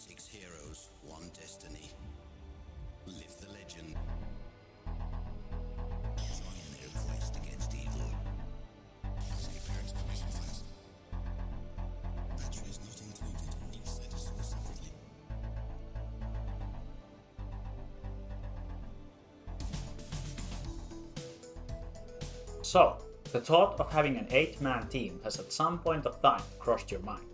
6 heroes, 1 destiny. Live the legend. Join their quest against evil. Say parents permission first. Batteries not included. Each set is sold separately. So, the thought of having an 8-man team has at some point of time crossed your mind.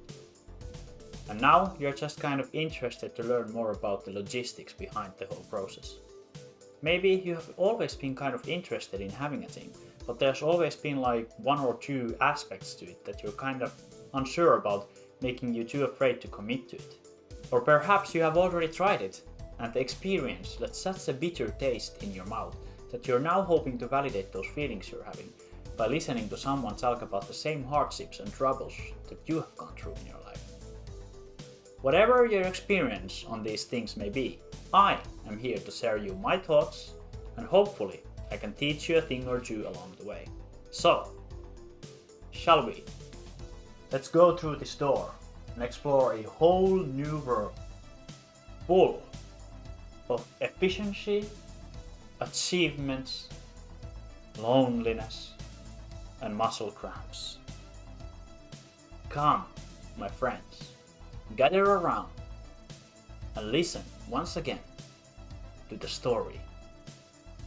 And now you're just kind of interested to learn more about the logistics behind the whole process. Maybe you have always been kind of interested in having a team, but there's always been like 1 or 2 aspects to it that you're kind of unsure about, making you too afraid to commit to it. Or perhaps you have already tried it, and the experience left such a bitter taste in your mouth that you're now hoping to validate those feelings you're having by listening to someone talk about the same hardships and troubles that you have gone through in your life. Whatever your experience on these things may be, I am here to share you my thoughts, and hopefully I can teach you a thing or 2 along the way. So, shall we? Let's go through this door and explore a whole new world, full of efficiency, achievements, loneliness, and muscle cramps. Come, my friends, gather around and listen once again to the story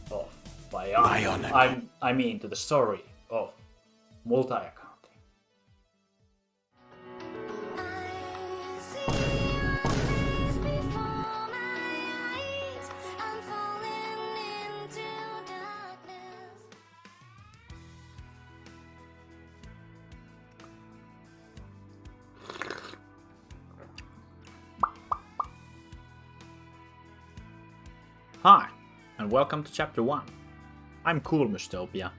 of to the story of multi-accounting. Hi, and welcome to Chapter 1. I'm cool Mystopia,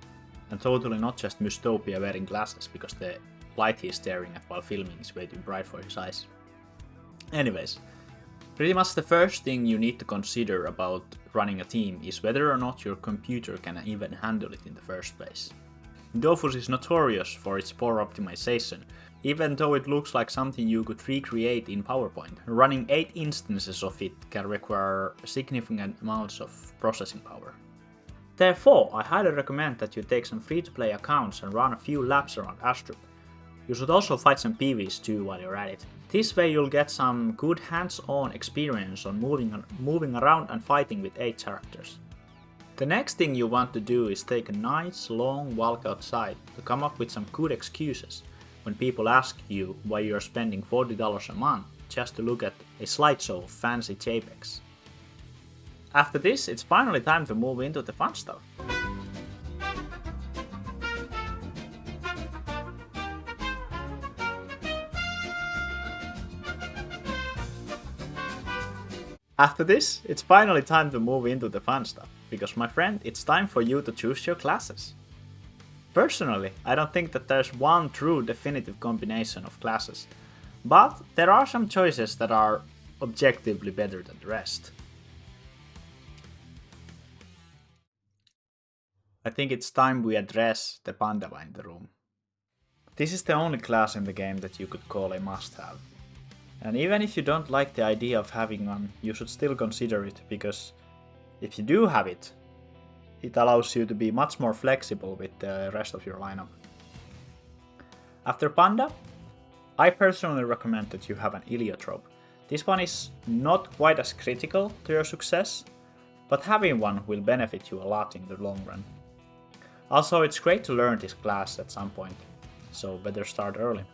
and totally not just Mystopia wearing glasses because the light he's staring at while filming is way too bright for his eyes. Anyways, pretty much the first thing you need to consider about running a team is whether or not your computer can even handle it in the first place. Dofus is notorious for its poor optimization, even though it looks like something you could recreate in PowerPoint. Running 8 instances of it can require significant amounts of processing power. Therefore, I highly recommend that you take some free-to-play accounts and run a few laps around Astrup. You should also fight some Pvs too while you're at it. This way you'll get some good hands-on experience on moving around and fighting with 8 characters. The next thing you want to do is take a nice long walk outside to come up with some good excuses when people ask you why you're spending $40 a month just to look at a slideshow of fancy JPEGs. After this, it's finally time to move into the fun stuff. Because my friend, it's time for you to choose your classes. Personally, I don't think that there's one true definitive combination of classes, but there are some choices that are objectively better than the rest. I think it's time we address the Pandava in the room. This is the only class in the game that you could call a must-have. And even if you don't like the idea of having one, you should still consider it, because if you do have it, it allows you to be much more flexible with the rest of your lineup. After Panda, I personally recommend that you have an Iliotrope. This one is not quite as critical to your success, but having one will benefit you a lot in the long run. Also, it's great to learn this class at some point, so better start early.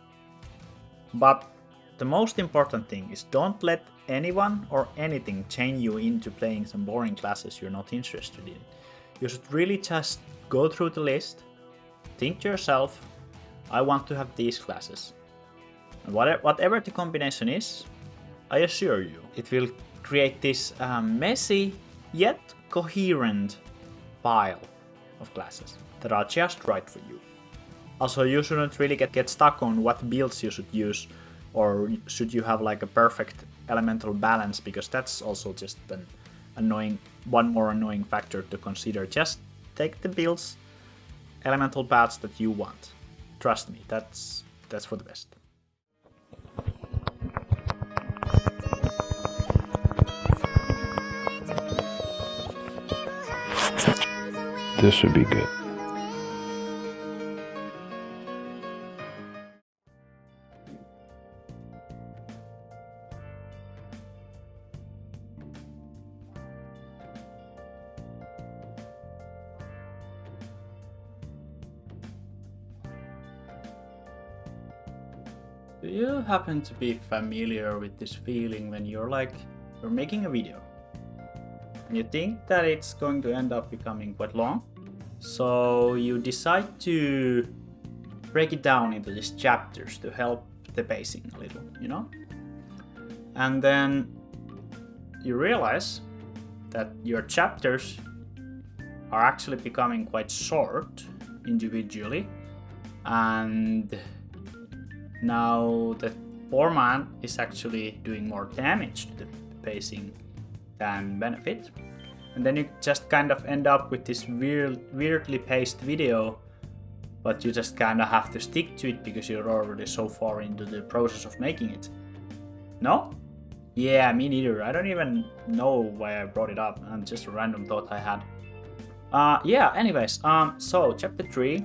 But the most important thing is don't let anyone or anything chain you into playing some boring classes you're not interested in. You should really just go through the list, think to yourself, I want to have these classes. And whatever the combination is, I assure you, it will create this messy yet coherent pile of classes that are just right for you. Also, you shouldn't really get stuck on what builds you should use, or should you have like a perfect elemental balance, because that's also just one more annoying factor to consider. Just take the builds, elemental paths that you want. Trust me, that's for the best. This would be good. Do you happen to be familiar with this feeling when you're making a video and you think that it's going to end up becoming quite long? So you decide to break it down into these chapters to help the pacing a little, you know? And then you realize that your chapters are actually becoming quite short individually, and now the format is actually doing more damage to the pacing than benefit. And then you just kind of end up with this weirdly paced video, but you just kind of have to stick to it because you're already so far into the process of making it. No? Yeah, me neither. I don't even know why I brought it up. And just a random thought I had. Yeah, anyways, so chapter 3,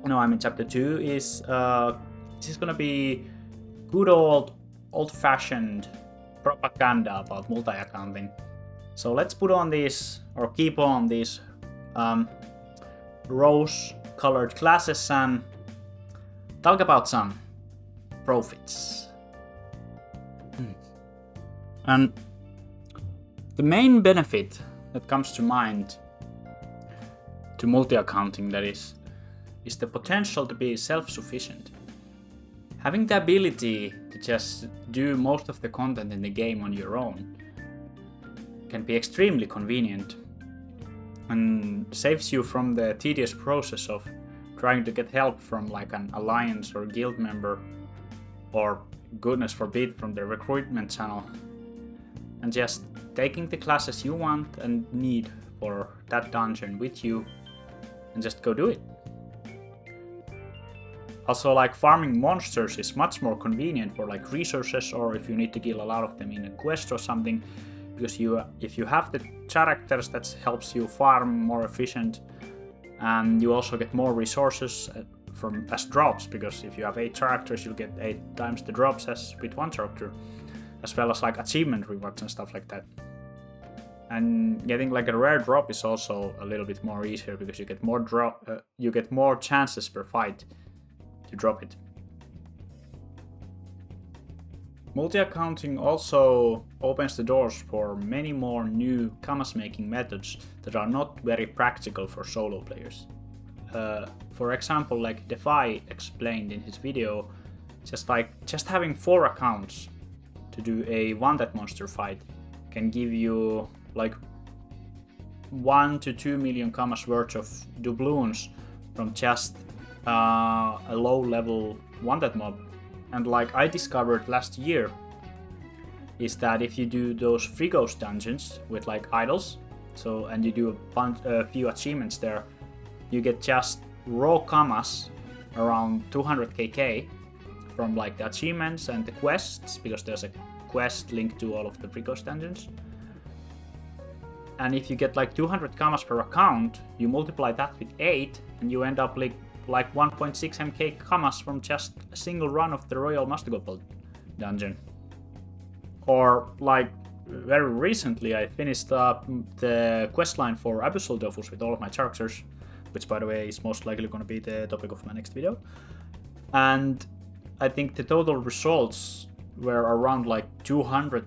no, I mean chapter 2 is, this is gonna be good old-fashioned propaganda about multi-accounting. So let's put on these, or keep on these rose-colored glasses and talk about some profits. And the main benefit that comes to mind to multi-accounting, that is the potential to be self-sufficient. Having the ability to just do most of the content in the game on your own can be extremely convenient and saves you from the tedious process of trying to get help from like an alliance or guild member, or goodness forbid from the recruitment channel, and just taking the classes you want and need for that dungeon with you and just go do it. Also, like, farming monsters is much more convenient for like resources, or if you need to kill a lot of them in a quest or something, because if you have the characters, that helps you farm more efficient, and you also get more resources as drops, because if you have 8 characters, you'll get 8 times the drops as with 1 character, as well as like achievement rewards and stuff like that. And getting like a rare drop is also a little bit more easier, because you get more chances per fight to drop it. Multi-accounting also opens the doors for many more new commas making methods that are not very practical for solo players. For example, like Defy explained in his video, just having 4 accounts to do a wanted monster fight can give you like 1 to 2 million commas worth of doubloons from just a low level wanted mob. And like I discovered last year, is that if you do those free ghost dungeons with like idols, and you do a few achievements there, you get just raw commas around 200 kk from like the achievements and the quests, because there's a quest linked to all of the free ghost dungeons. And if you get like 200 commas per account, you multiply that with 8 and you end up like 1.6 mk commas from just a single run of the Royal Mastagopal dungeon. Or like very recently I finished up the questline for Abyssal Dofus with all of my characters, which by the way is most likely going to be the topic of my next video. And I think the total results were around like 200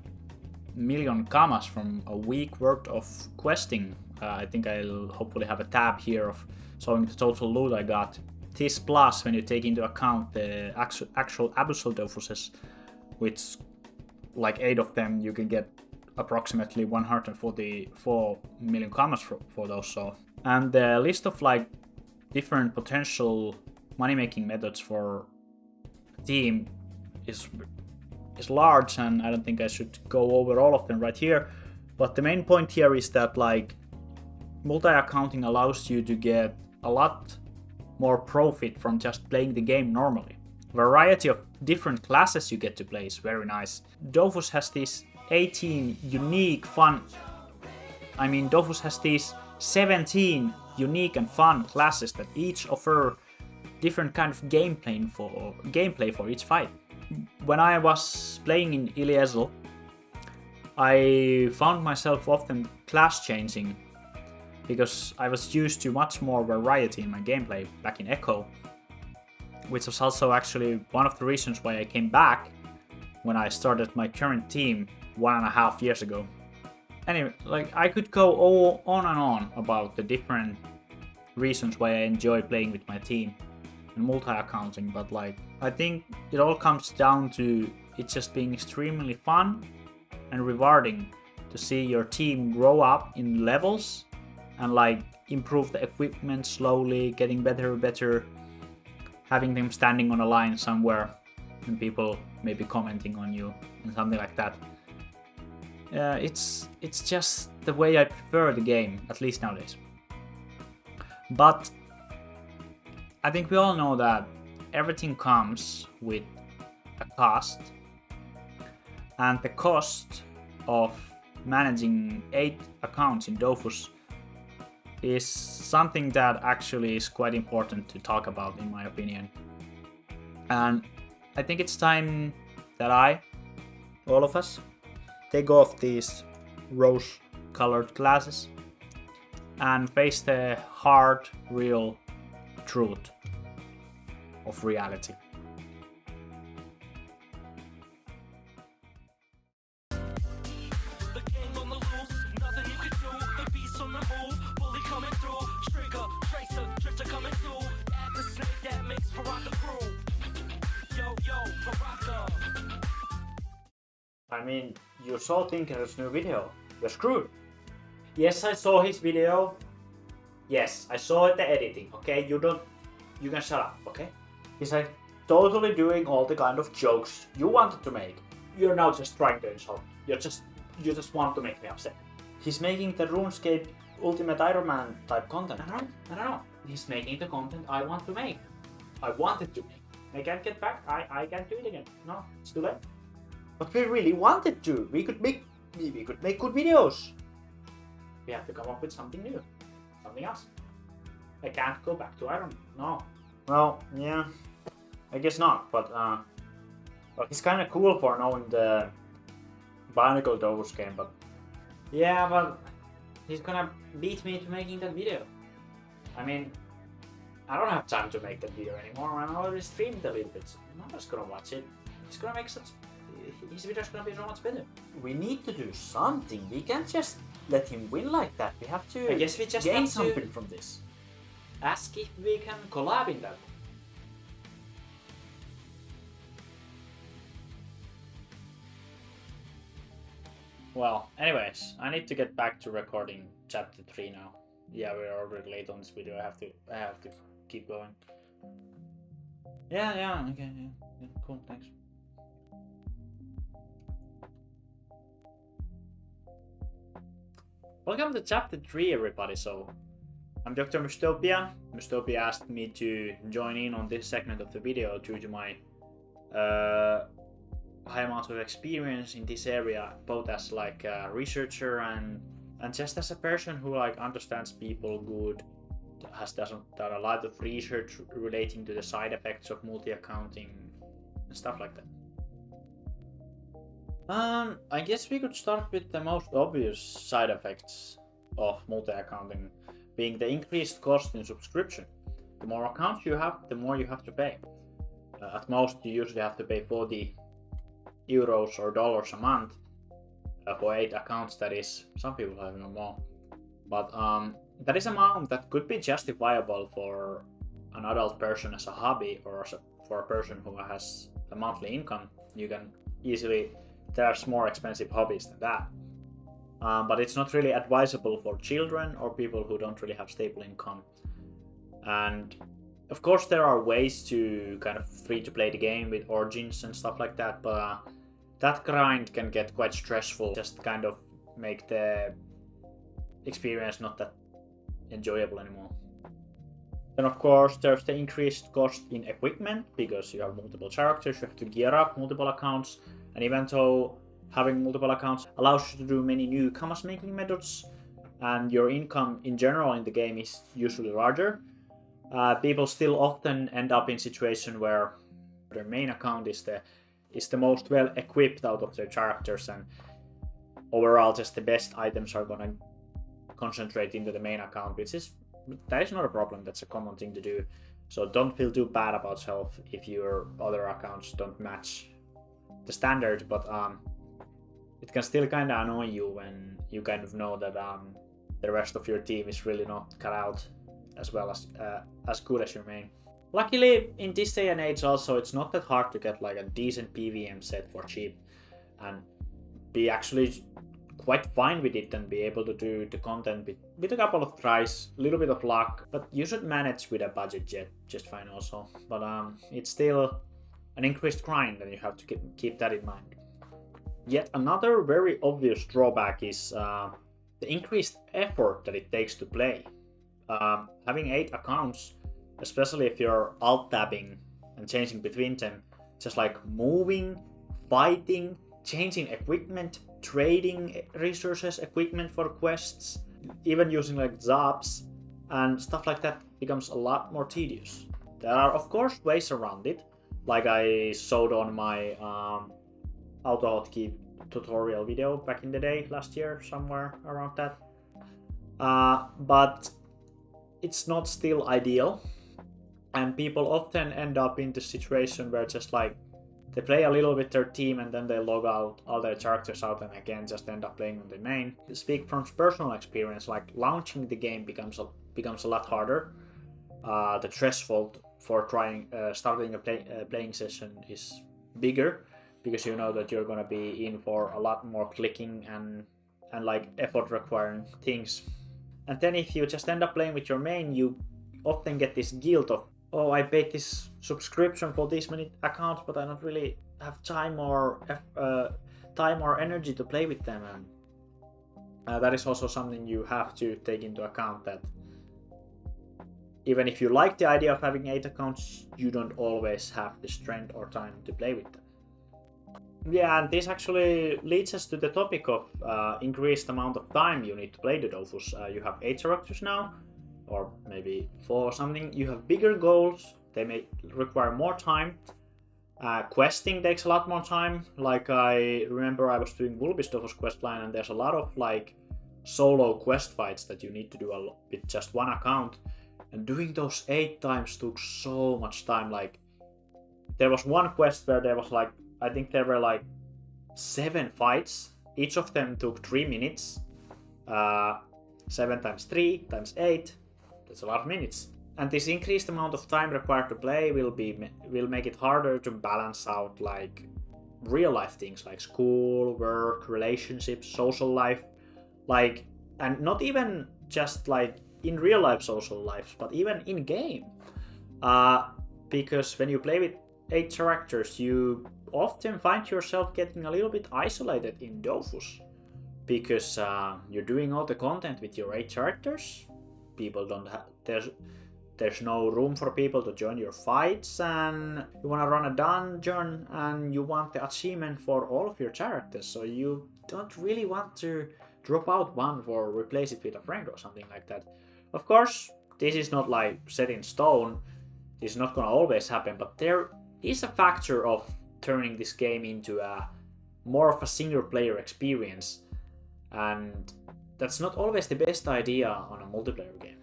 million commas from a week worth of questing. I think I'll hopefully have a tab here of showing the total loot I got. This plus when you take into account the actual Abyssal Dofuses, which like 8 of them you can get approximately 144 million commas for those. So, and the list of like different potential money making methods for a team is large, and I don't think I should go over all of them right here. But the main point here is that like multi-accounting allows you to get a lot more profit from just playing the game normally. Variety of different classes you get to play is very nice. Dofus has these 18 unique Dofus has these 17 unique and fun classes that each offer different kind of gameplay for each fight. When I was playing in Iliesl, I found myself often class changing because I was used to much more variety in my gameplay back in Echo, which was also actually one of the reasons why I came back when I started my current team 1.5 years ago. Anyway, like, I could go on and on about the different reasons why I enjoy playing with my team and multi-accounting, but like, I think it all comes down to it just being extremely fun and rewarding to see your team grow up in levels and like improve the equipment slowly, getting better and better, having them standing on a line somewhere and people maybe commenting on you and something like that. It's just the way I prefer the game, at least nowadays. But I think we all know that everything comes with a cost, and the cost of managing 8 accounts in Dofus is something that actually is quite important to talk about, in my opinion. And I think it's time that all of us, take off these rose-colored glasses and face the hard, real truth of reality. The game on the loose, nothing you can do. The beast on the move, bully coming through. Trigger, tracer, drifter coming through. Add the snake that makes Baraka crew. Yo, Baraka. I mean, you saw Tinker's new video. You're screwed. Yes, I saw his video. Yes, I saw the editing, okay? You can shut up, okay? He's like totally doing all the kind of jokes you wanted to make. You're now just trying to insult. You just want to make me upset. He's making the RuneScape Ultimate Iron Man type content. I don't know. He's making the content I want to make. I wanted to make. I can't get back. I can't do it again. No, it's too late. But we really wanted to. We could make good videos. We have to come up with something new. Something else. I can't go back to Iron Man. No. Well, yeah. I guess not, but well, he's kinda cool for knowing the Bionicle Dofus game, but yeah, but he's gonna beat me to making that video. I mean, I don't have time to make that video anymore, and I already streamed a little bit, so I'm not just gonna watch it. He's gonna make his video's gonna be so much better. We need to do something. We can't just let him win like that. We have to. I guess we just gain something from this. Ask if we can collab in that. Well, anyways, I need to get back to recording chapter 3 now. Yeah, we're already late on this video. I have to keep going. Yeah, okay, yeah, cool, thanks. Welcome to chapter 3, everybody. So, I'm Dr. Mystopia. Mystopia asked me to join in on this segment of the video due to my high amount of experience in this area, both as like a researcher and just as a person who like understands people good, has done a lot of research relating to the side effects of multi-accounting and stuff like that. I guess we could start with the most obvious side effects of multi-accounting, being the increased cost in subscription. The more accounts you have, the more you have to pay. At most, you usually have to pay 40 euros or dollars a month for 8 accounts. That is, some people have even more. But that is an amount that could be justifiable for an adult person as a hobby, or for a person who has a monthly income. You can easily, there's more expensive hobbies than that. But it's not really advisable for children or people who don't really have stable income. And of course there are ways to kind of free to play the game with origins and stuff like that, but that grind can get quite stressful, just kind of make the experience not that enjoyable anymore. Then of course there's the increased cost in equipment, because you have multiple characters, you have to gear up multiple accounts, and even though having multiple accounts allows you to do many new commas making methods, and your income in general in the game is usually larger, people still often end up in situation where their main account is the most well equipped out of their characters, and overall just the best items are gonna concentrate into the main account, that is not a problem. That's a common thing to do. So don't feel too bad about yourself if your other accounts don't match the standard, but it can still kind of annoy you when you kind of know that the rest of your team is really not cut out as well as good as your main. Luckily, in this day and age also, it's not that hard to get like a decent PVM set for cheap and be actually quite fine with it and be able to do the content with a couple of tries, a little bit of luck, but you should manage with a budget just fine also. But it's still an increased grind and you have to keep that in mind. Yet another very obvious drawback is the increased effort that it takes to play. Having 8 accounts, especially if you're alt-tabbing and changing between them, just like moving, fighting, changing equipment, trading resources, equipment for quests, even using like jobs and stuff like that becomes a lot more tedious. There are of course ways around it, like I showed on my auto hotkey tutorial video back in the day, last year, somewhere around that. But it's not still ideal, and people often end up in the situation where just like they play a little with their team and then they log out all their characters out and again just end up playing on the main. To speak from personal experience, like launching the game becomes a lot harder. The threshold for starting a playing session is bigger because you know that you're gonna be in for a lot more clicking and like effort requiring things. And then if you just end up playing with your main, you often get this guilt of, oh, I paid this subscription for this many accounts, but I don't really have time or energy to play with them. And that is also something you have to take into account, that even if you like the idea of having 8 accounts, you don't always have the strength or time to play with them. Yeah, and this actually leads us to the topic of increased amount of time you need to play the Dofus. You have 8 characters now, or maybe 4 or something. You have bigger goals, they may require more time. Questing takes a lot more time. Like I remember I was doing Vulpes Dofus questline, and there's a lot of like solo quest fights that you need to do with just one account. And doing those 8 times took so much time. Like there was one quest where there was like, I think there were like 7 fights. Each of them took 3 minutes. 7 times 3 times 8. That's a lot of minutes. And this increased amount of time required to play will make it harder to balance out like real life things like school, work, relationships, social life, like, and not even just like in real life social life, but even in game. Because when you play with 8 characters, you often find yourself getting a little bit isolated in Dofus, because you're doing all the content with your 8 characters. People don't have, there's no room for people to join your fights, and you want to run a dungeon and you want the achievement for all of your characters, so you don't really want to drop out one or replace it with a friend or something like that. Of course, this is not like set in stone, this is not gonna always happen, but there is a factor of turning this game into more of a single player experience, and that's not always the best idea on a multiplayer game.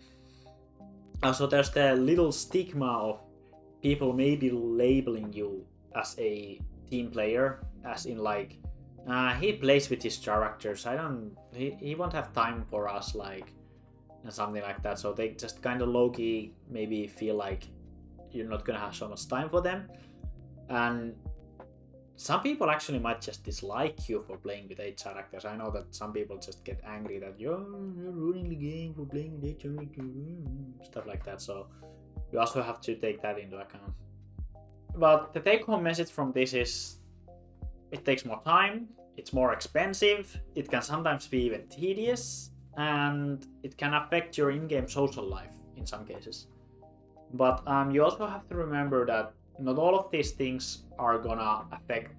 Also, there's the little stigma of people maybe labeling you as a team player, as in like, he plays with his characters, he won't have time for us, like, and something like that. So they just kind of low-key maybe feel like you're not gonna have so much time for them. And some people actually might just dislike you for playing with 8 characters. I know that some people just get angry that you're ruining the game for playing with 8 characters, stuff like that. So you also have to take that into account. But the take-home message from this is, it takes more time, it's more expensive, it can sometimes be even tedious, and it can affect your in-game social life in some cases. But you also have to remember that not all of these things are gonna affect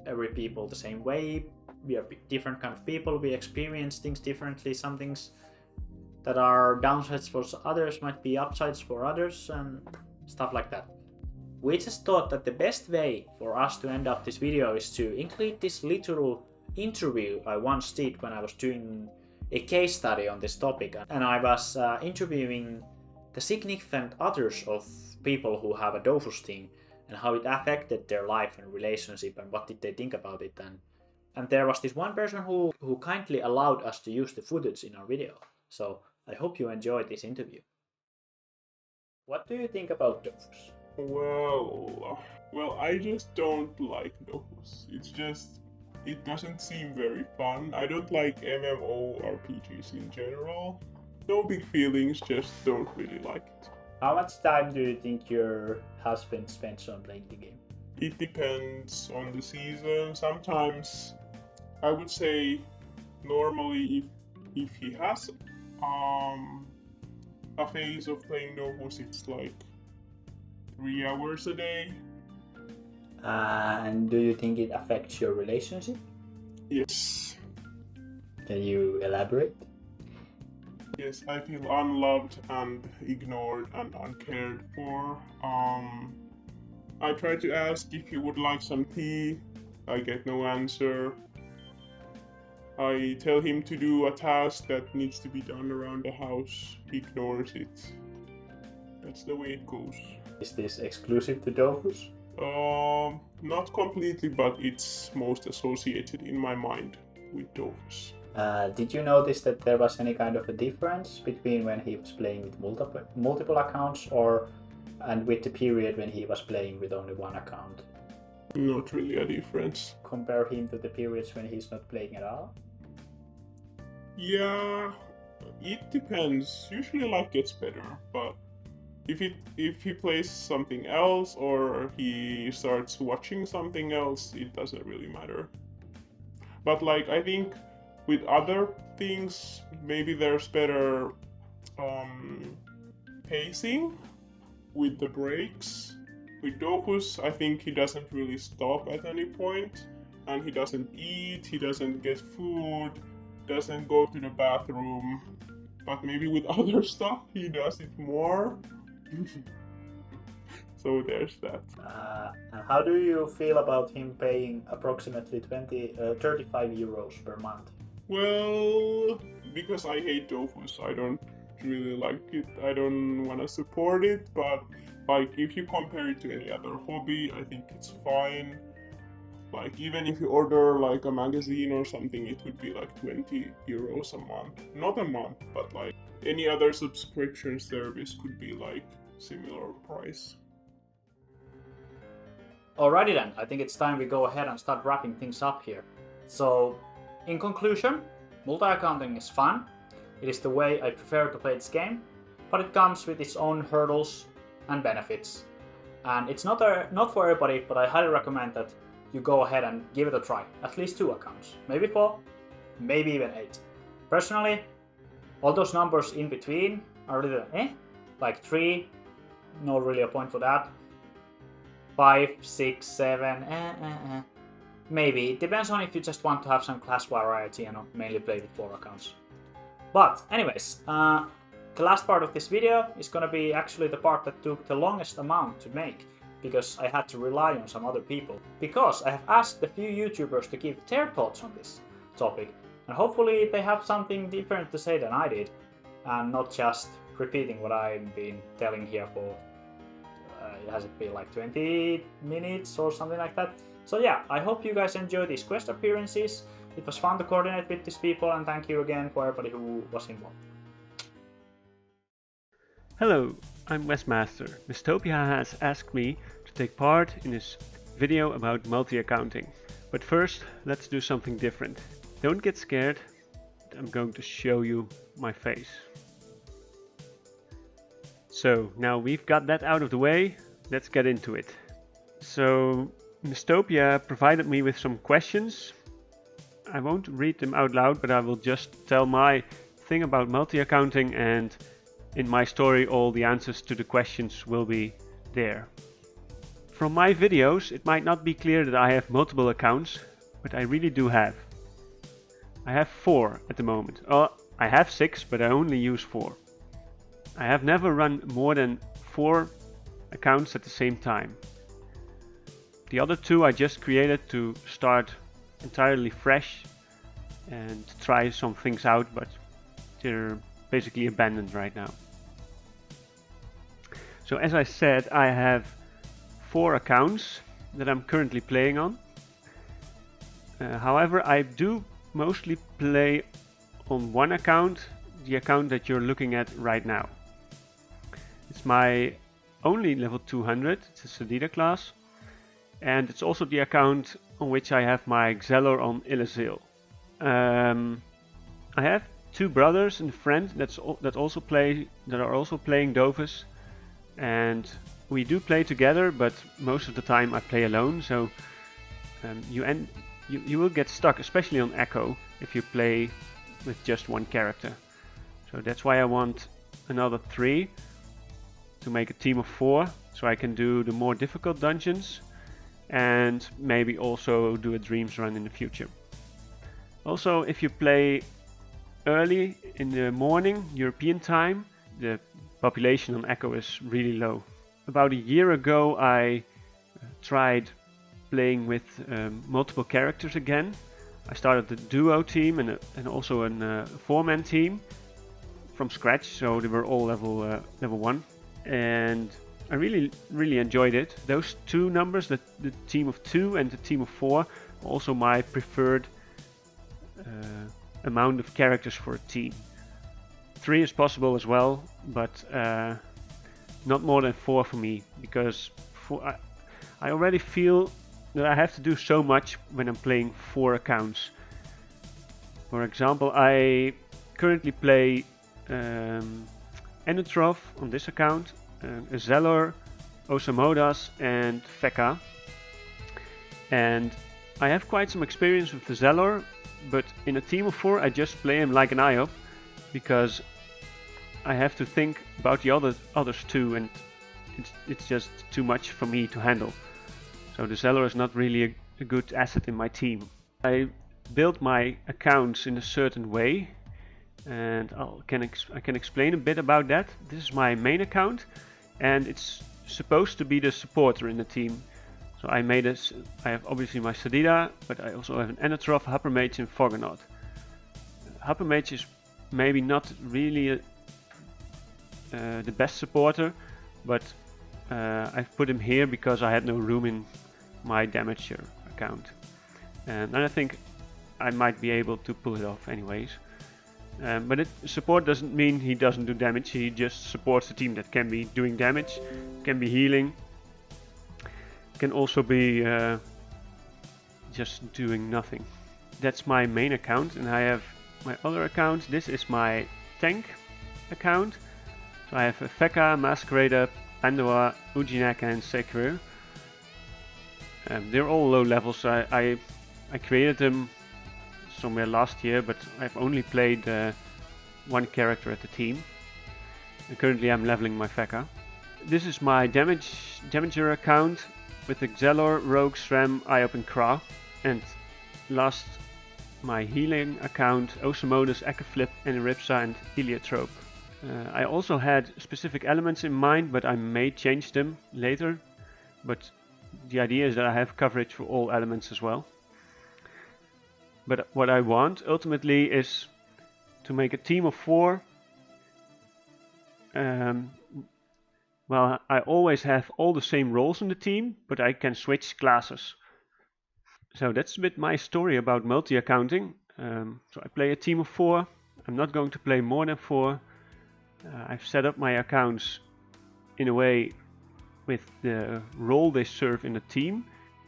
every people the same way. We are different kind of people, we experience things differently. Some things that are downsides for others might be upsides for others and stuff like that. We just thought that the best way for us to end up this video is to include this literal interview I once did when I was doing a case study on this topic, and I was interviewing the significant others of people who have a Dofus team and how it affected their life and relationship and what did they think about it. And there was this one person who kindly allowed us to use the footage in our video. So I hope you enjoyed this interview. What do you think about Dofus? Well, I just don't like Dofus. It doesn't seem very fun. I don't like MMORPGs in general. No big feelings, just don't really like it. How much time do you think your husband spends on playing the game? It depends on the season. Sometimes I would say normally if he has a phase of playing Dofus, it's like 3 hours a day. And do you think it affects your relationship? Yes. Can you elaborate? Yes, I feel unloved and ignored and uncared for. I try to ask if he would like some tea. I get no answer. I tell him to do a task that needs to be done around the house. He ignores it. That's the way it goes. Is this exclusive to Dofus? Not completely, but it's most associated in my mind with Dofus. Did you notice that there was any kind of a difference between when he was playing with multiple accounts and with the period when he was playing with only one account? Not really a difference. Compare him to the periods when he's not playing at all? Yeah, it depends. Usually life gets better, but if he plays something else or he starts watching something else, it doesn't really matter. But like I think with other things, maybe there's better pacing with the breaks. With Dofus, I think he doesn't really stop at any point, and he doesn't eat, he doesn't get food, doesn't go to the bathroom. But maybe with other stuff, he does it more. So there's that. How do you feel about him paying approximately 35 euros per month? Well, because I hate Dofus, I don't really like it. I don't want to support it, but like if you compare it to any other hobby, I think it's fine. Like even if you order like a magazine or something, it would be like 20 euros a month. Not a month, but like any other subscription service could be like similar price. Alrighty then, I think it's time we go ahead and start wrapping things up here. So, in conclusion, multi-accounting is fun. It is the way I prefer to play this game, but it comes with its own hurdles and benefits. And it's not for everybody, but I highly recommend that you go ahead and give it a try. At least 2 accounts, maybe 4, maybe even 8. Personally, all those numbers in between are a little like 3, not really a point for that. 5, 6, 7, maybe. It depends on if you just want to have some class variety and mainly play with 4 accounts. But anyways, the last part of this video is gonna be actually the part that took the longest amount to make, because I had to rely on some other people. Because I have asked a few YouTubers to give their thoughts on this topic, and hopefully they have something different to say than I did, and not just repeating what I've been telling here for has it been like 20 minutes or something like that. So yeah, I hope you guys enjoyed these quest appearances. It was fun to coordinate with these people, and thank you again for everybody who was involved. Hello, I'm Wesmaster. Mystopia has asked me to take part in this video about multi-accounting. But first, let's do something different. Don't get scared, I'm going to show you my face. So now we've got that out of the way, let's get into it. So Mystopia provided me with some questions. I won't read them out loud, but I will just tell my thing about multi-accounting, and in my story all the answers to the questions will be there. From my videos it might not be clear that I have multiple accounts, but I really do have. I have 4 at the moment. I have 6, but I only use 4. I have never run more than 4 accounts at the same time. The other 2 I just created to start entirely fresh and try some things out, but they're basically abandoned right now. So as I said, I have 4 accounts that I'm currently playing on. However, I do mostly play on one account, the account that you're looking at right now. It's my only level 200, it's a Sedida class, and it's also the account on which I have my Xelor on Illazil. I have 2 brothers and a friend that are also playing Dofus, and we do play together, but most of the time I play alone. So you will get stuck, especially on Echo, if you play with just one character. So that's why I want another 3 to make a team of 4, so I can do the more difficult dungeons and maybe also do a Dreams run in the future. Also, if you play early in the morning, European time, the population on Echo is really low. About a year ago I tried playing with multiple characters again. I started the duo team and also a 4-man team from scratch, so they were all level 1, and I really enjoyed it. Those 2 numbers, the team of 2 and the team of 4, are also my preferred amount of characters for a team. 3 is possible as well, but not more than 4 for me, because I already feel that I have to do so much when I'm playing 4 accounts. For example, I currently play Enotrof on this account, Xelor, Osamodas and Feka. And I have quite some experience with the Xelor, but in a team of 4 I just play him like an IOP, because I have to think about the others too, and it's just too much for me to handle. So the Xelor is not really a good asset in my team. I build my accounts in a certain way, and I can explain a bit about that. This is my main account, and it's supposed to be the supporter in the team. So I have obviously my Sedida, but I also have an Enotrof, Huppermage and Foggernaut. Huppermage is maybe not really the best supporter, but I've put him here because I had no room in my damager account. And I think I might be able to pull it off anyways. But support doesn't mean he doesn't do damage, he just supports the team that can be doing damage, can be healing, can also be just doing nothing. That's my main account, and I have my other account. This is my tank account. So I have a Feka, Masquerader, Pandoa, Ujinak and Sekiro. They're all low levels. I created them somewhere last year, but I've only played 1 character at the team. And currently I'm leveling my Feka. This is my damager account with the Xelor, Rogue, Sram, Iop and Kra. And last, my healing account, Osamodas, Ekaflip, Eniripsa and Heliotrope. I also had specific elements in mind, but I may change them later. But the idea is that I have coverage for all elements as well. But what I want ultimately is to make a team of 4. Well, I always have all the same roles in the team, but I can switch classes. So that's a bit my story about multi-accounting. So I play a team of 4. I'm not going to play more than 4. I've set up my accounts in a way with the role they serve in the team,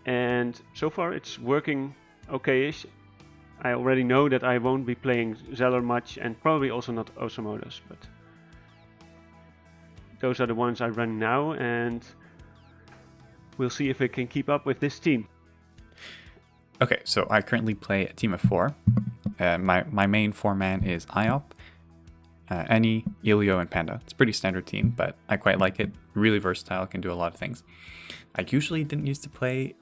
and so far it's working okay-ish. I already know that I won't be playing Xelor much, and probably also not Osamodas, but those are the ones I run now, and we'll see if I can keep up with this team. Okay, so I currently play a team of 4. My main 4-man is Iop. Annie, Elio, and Panda. It's a pretty standard team, but I quite like it. Really versatile, can do a lot of things. I usually didn't used to play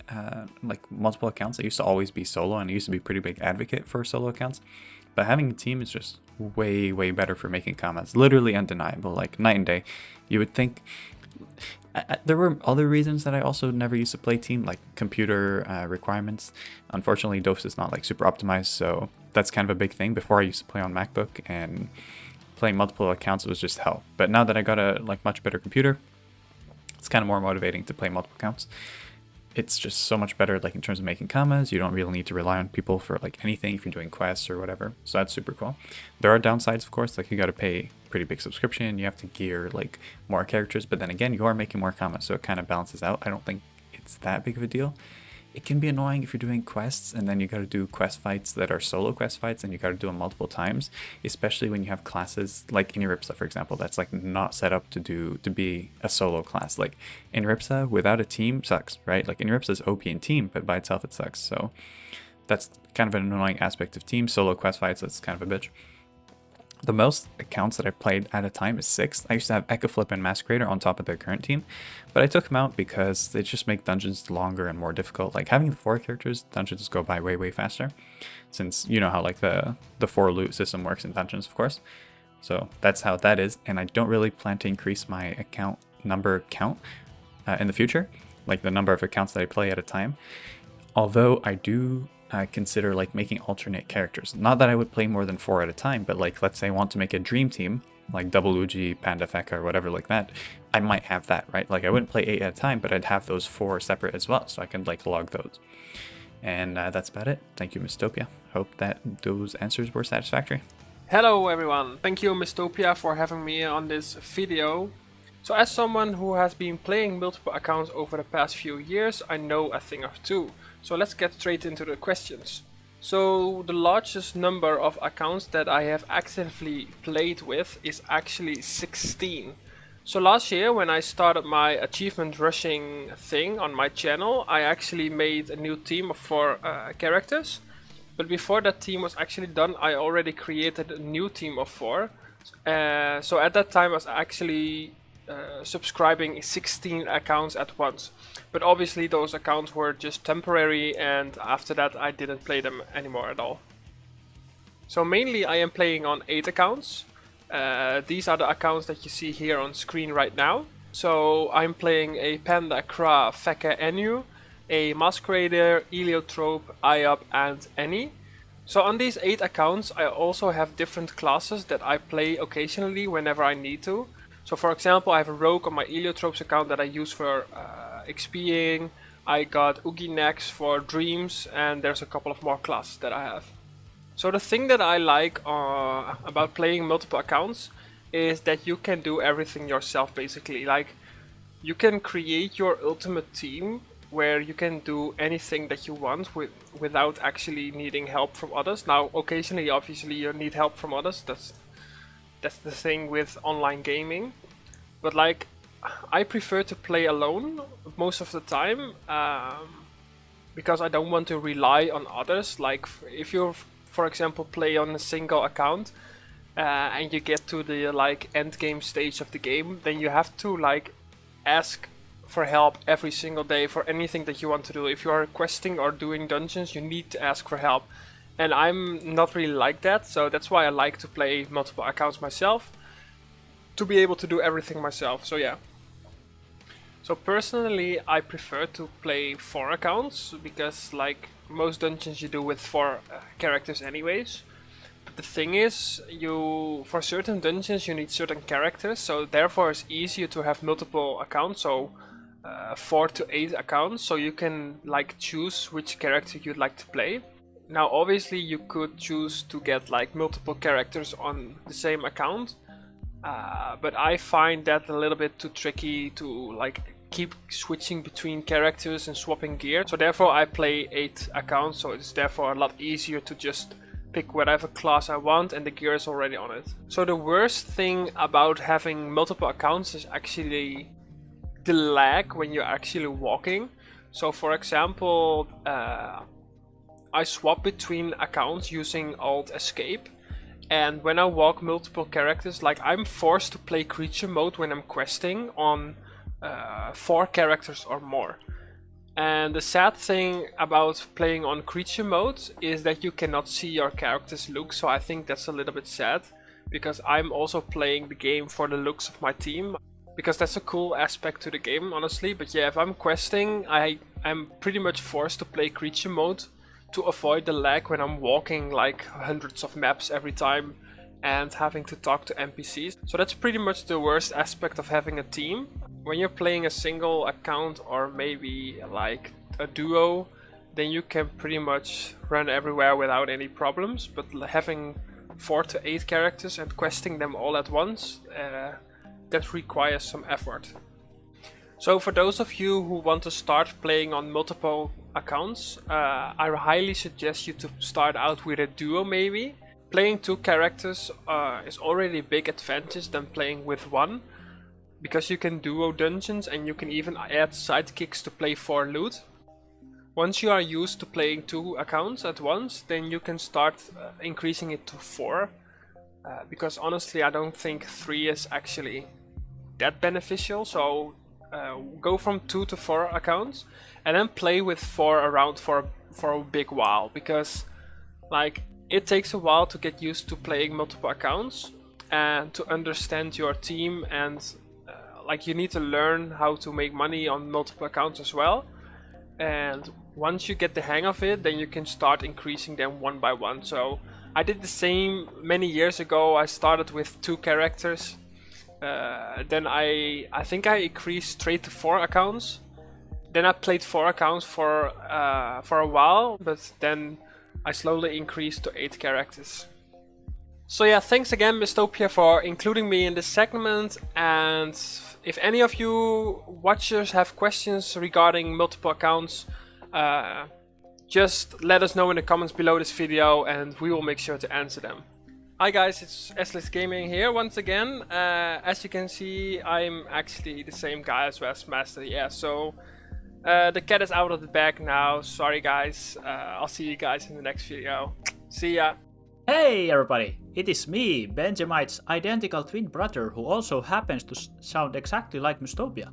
like multiple accounts. I used to always be solo, and I used to be a pretty big advocate for solo accounts. But having a team is just way, way better for making comments. Literally undeniable, like night and day. You would think... there were other reasons that I also never used to play team, like computer requirements. Unfortunately, Dofus is not like super optimized, so that's kind of a big thing. Before I used to play on MacBook, and playing multiple accounts was just hell. But now that I got a like much better computer, it's kind of more motivating to play multiple accounts. It's just so much better, like in terms of making commas. You don't really need to rely on people for like anything if you're doing quests or whatever. So that's super cool. There are downsides, of course, like you got to pay pretty big subscription. You have to gear like more characters, but then again, you are making more commas, so it kind of balances out. I don't think it's that big of a deal. It can be annoying if you're doing quests and then you got to do quest fights that are solo quest fights and you got to do them multiple times, especially when you have classes like in Iripsa, for example, that's like not set up to be a solo class. Like in Iripsa, without a team sucks, right? Like in Iripsa is OP in team, but by itself it sucks. So that's kind of an annoying aspect of team. Solo quest fights, that's kind of a bitch. The most accounts that I've played at a time is 6. I used to have Ecoflip and Masquerader on top of their current team, but I took them out because they just make dungeons longer and more difficult. Like having the 4 characters, dungeons go by way, way faster, since you know how like the 4 loot system works in dungeons, of course. So that's how that is, and I don't really plan to increase my account number count in the future, like the number of accounts that I play at a time. Although I do consider like making alternate characters. Not that I would play more than 4 at a time, but like let's say I want to make a dream team, like Double Uji, Panda Feka, or whatever like that, I might have that, right? Like I wouldn't play 8 at a time, but I'd have those 4 separate as well, so I can like log those. And that's about it. Thank you, Mystopia. Hope that those answers were satisfactory. Hello everyone, thank you Mystopia for having me on this video. So as someone who has been playing multiple accounts over the past few years, I know a thing or two. So let's get straight into the questions. So the largest number of accounts that I have actively played with is actually 16. So last year when I started my achievement rushing thing on my channel, I actually made a new team of 4 characters. But before that team was actually done, I already created a new team of 4. So at that time I was actually subscribing 16 accounts at once. But obviously those accounts were just temporary, and after that I didn't play them anymore at all. So mainly I am playing on 8 accounts. These are the accounts that you see here on screen right now. So I'm playing a Panda, Kra, Feka, Enu, a Masquerader, Eliotrope, Iop and Annie. So on these 8 accounts I also have different classes that I play occasionally whenever I need to. So for example, I have a rogue on my Eliotropes account that I use for XPing. I got Oogie Nex for dreams, and there's a couple of more classes that I have. So the thing that I like about playing multiple accounts is that you can do everything yourself basically. Like you can create your ultimate team where you can do anything that you want without actually needing help from others. Now occasionally obviously you need help from others, that's the thing with online gaming, but like I prefer to play alone most of the time because I don't want to rely on others. Like if you, for example, play on a single account and you get to the like end game stage of the game, then you have to like ask for help every single day for anything that you want to do. If you are questing or doing dungeons, you need to ask for help. And I'm not really like that, so that's why I like to play multiple accounts myself, to be able to do everything myself, so yeah. So personally, I prefer to play 4 accounts, because like most dungeons you do with 4 characters anyways. But the thing is, for certain dungeons you need certain characters, so therefore it's easier to have multiple accounts, so 4 to 8 accounts, so you can like choose which character you'd like to play. Now obviously you could choose to get like multiple characters on the same account, but I find that a little bit too tricky to like keep switching between characters and swapping gear. So therefore I play 8 accounts, so it's therefore a lot easier to just pick whatever class I want and the gear is already on it. So the worst thing about having multiple accounts is actually the lag when you're actually walking. So for example, I swap between accounts using Alt Escape, And when I walk multiple characters, like I'm forced to play creature mode when I'm questing on 4 characters or more. And the sad thing about playing on creature mode is that you cannot see your character's look, so I think that's a little bit sad, because I'm also playing the game for the looks of my team, because that's a cool aspect to the game, honestly. But yeah, if I'm questing, I'm pretty much forced to play creature mode to avoid the lag when I'm walking like hundreds of maps every time and having to talk to NPCs. So that's pretty much the worst aspect of having a team. When you're playing a single account or maybe like a duo, then you can pretty much run everywhere without any problems. But having 4 to 8 characters and questing them all at once, that requires some effort. So for those of you who want to start playing on multiple accounts, I highly suggest you to start out with a duo maybe. Playing 2 characters is already a big advantage than playing with 1. Because you can duo dungeons and you can even add sidekicks to play for loot. Once you are used to playing 2 accounts at once, then you can start increasing it to 4. Because honestly, I don't think 3 is actually that beneficial. So go from 2 to 4 accounts and then play with 4 around for a big while. Because like it takes a while to get used to playing multiple accounts and to understand your team, and like you need to learn how to make money on multiple accounts as well. And once you get the hang of it, then you can start increasing them one by one. So I did the same many years ago. I started with 2 characters. Then I think I increased straight to 4 accounts. Then I played 4 accounts for a while, but then I slowly increased to 8 characters. So yeah, thanks again Mystopia for including me in this segment, and if any of you watchers have questions regarding multiple accounts, just let us know in the comments below this video and we will make sure to answer them. Hi guys, it's Eslix Gaming here once again. As you can see, I'm actually the same guy as Wesmaster, yeah, so the cat is out of the bag now. Sorry guys, I'll see you guys in the next video. See ya! Hey everybody, it is me, Benjamight's identical twin brother, who also happens to sound exactly like Mystopia.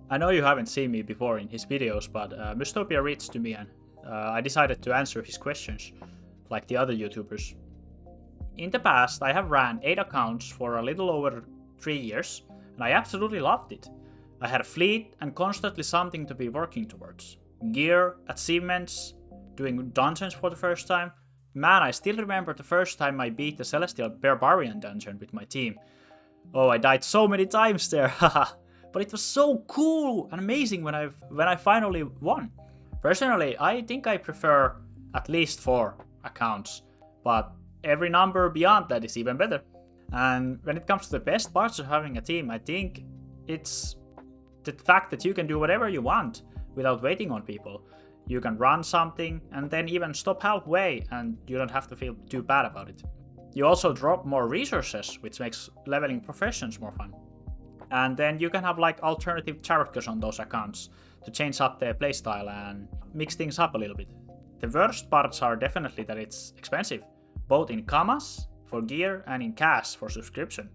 I know you haven't seen me before in his videos, but Mystopia reached to me and I decided to answer his questions, like the other YouTubers. In the past, I have ran 8 accounts for a little over 3 years, and I absolutely loved it. I had a fleet and constantly something to be working towards. Gear, achievements, doing dungeons for the first time. Man, I still remember the first time I beat the Celestial Barbarian dungeon with my team. Oh, I died so many times there, haha. But it was so cool and amazing when I finally won. Personally, I think I prefer at least 4 accounts, but every number beyond that is even better. And when it comes to the best parts of having a team, I think it's the fact that you can do whatever you want without waiting on people. You can run something and then even stop halfway and you don't have to feel too bad about it. You also drop more resources, which makes leveling professions more fun. And then you can have like alternative characters on those accounts to change up their playstyle and mix things up a little bit. The worst parts are definitely that it's expensive, both in commas for gear and in cash for subscription.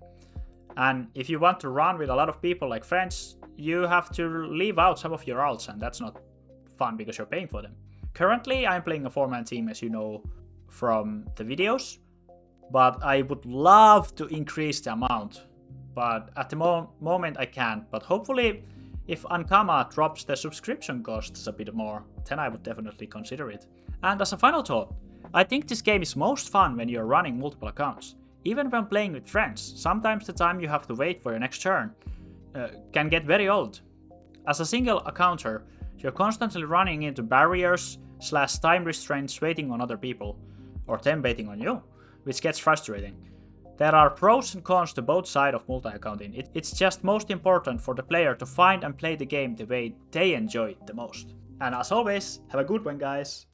And if you want to run with a lot of people like friends, you have to leave out some of your alts, and that's not fun because you're paying for them. Currently, I'm playing a 4-man team, as you know from the videos, but I would love to increase the amount. But at the moment I can't, but hopefully if Ankama drops the subscription costs a bit more, then I would definitely consider it. And as a final thought, I think this game is most fun when you're running multiple accounts. Even when playing with friends, sometimes the time you have to wait for your next turn can get very old. As a single accounter, you're constantly running into barriers / time restraints waiting on other people, or them waiting on you, which gets frustrating. There are pros and cons to both sides of multi-accounting. It's just most important for the player to find and play the game the way they enjoy it the most. And as always, have a good one guys!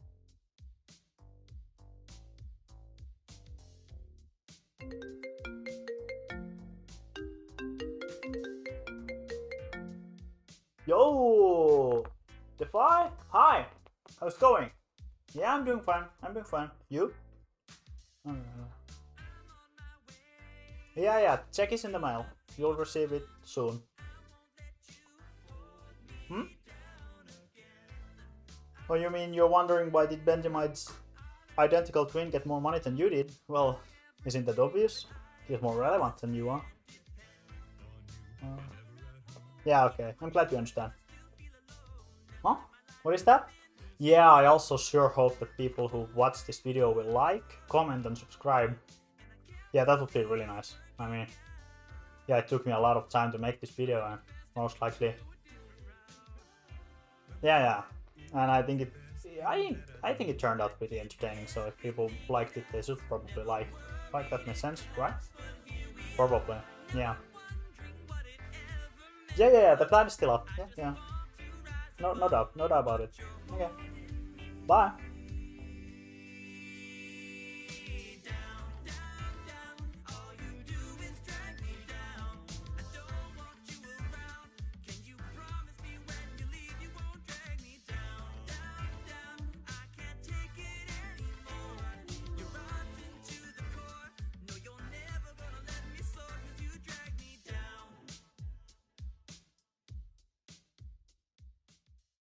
Yo! Defy? Hi! How's it going? Yeah, I'm doing fine. You? Yeah, check is in the mail. You'll receive it soon. Hmm? Oh, you mean you're wondering why did Benjamight's identical twin get more money than you did? Well, isn't that obvious? He's more relevant than you are. Yeah, okay. I'm glad you understand. Huh? What is that? Yeah, I also sure hope that people who watch this video will like, comment and subscribe. Yeah, that would be really nice. I mean, yeah, it took me a lot of time to make this video and most likely... Yeah. And I think it turned out pretty entertaining, so if people liked it, they should probably like. Like that makes sense, right? Probably, yeah. Yeah, the plan is still up. Yeah. No doubt about it. Okay. Bye.